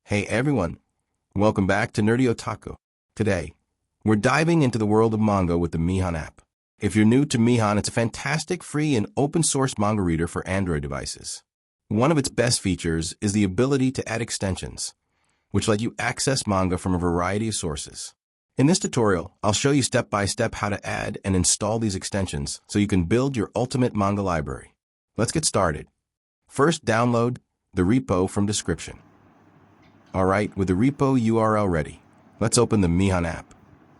Hey everyone, welcome back to Nerdy Otaku. Today, we're diving into the world of manga with the Mihon app. If you're new to Mihon, it's a fantastic free and open-source manga reader for Android devices. One of its best features is the ability to add extensions, which let you access manga from a variety of sources. In this tutorial, I'll show you step-by-step how to add and install these extensions so you can build your ultimate manga library. Let's get started. First, download the repo from description. Alright, with the repo URL ready, let's open the Mihon app.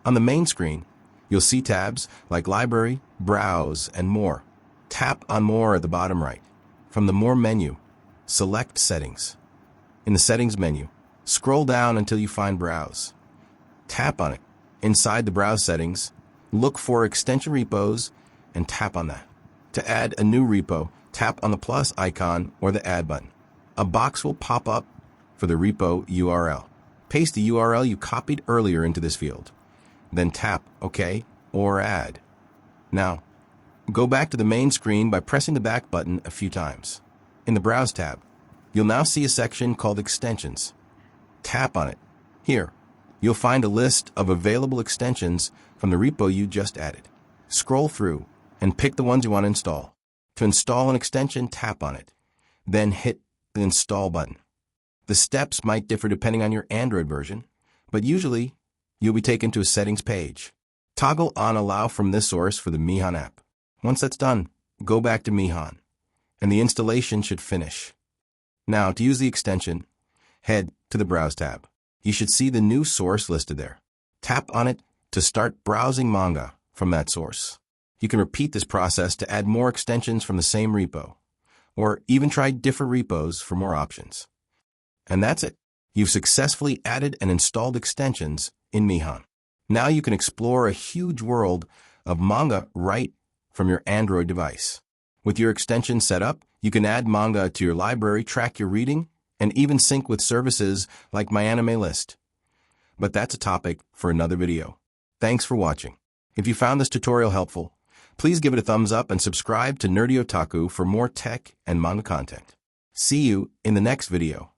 On the main screen, you'll see tabs like Library, Browse, and More. Tap on More at the bottom right. From the More menu, select Settings. In the Settings menu, scroll down until you find Browse. Tap on it. Inside the Browse settings, look for Extension Repos and tap on that. To add a new repo, tap on the plus icon or the Add button. A box will pop up for the repo URL. Paste the URL you copied earlier into this field. Then tap OK or Add. Now, go back to the main screen by pressing the back button a few times. In the Browse tab, you'll now see a section called Extensions. Tap on it. Here, you'll find a list of available extensions from the repo you just added. Scroll through and pick the ones you want to install. To install an extension, tap on it. Then hit the Install button. The steps might differ depending on your Android version, but usually you'll be taken to a settings page. Toggle on Allow from this source for the Mihon app. Once that's done, go back to Mihon, and the installation should finish. Now, to use the extension, head to the Browse tab. You should see the new source listed there. Tap on it to start browsing manga from that source. You can repeat this process to add more extensions from the same repo, or even try different repos for more options. And that's it. You've successfully added and installed extensions in Mihon. Now you can explore a huge world of manga right from your Android device. With your extension set up, you can add manga to your library, track your reading, and even sync with services like My Anime List. But that's a topic for another video. Thanks for watching. If you found this tutorial helpful, please give it a thumbs up and subscribe to Nerdy Otaku for more tech and manga content. See you in the next video.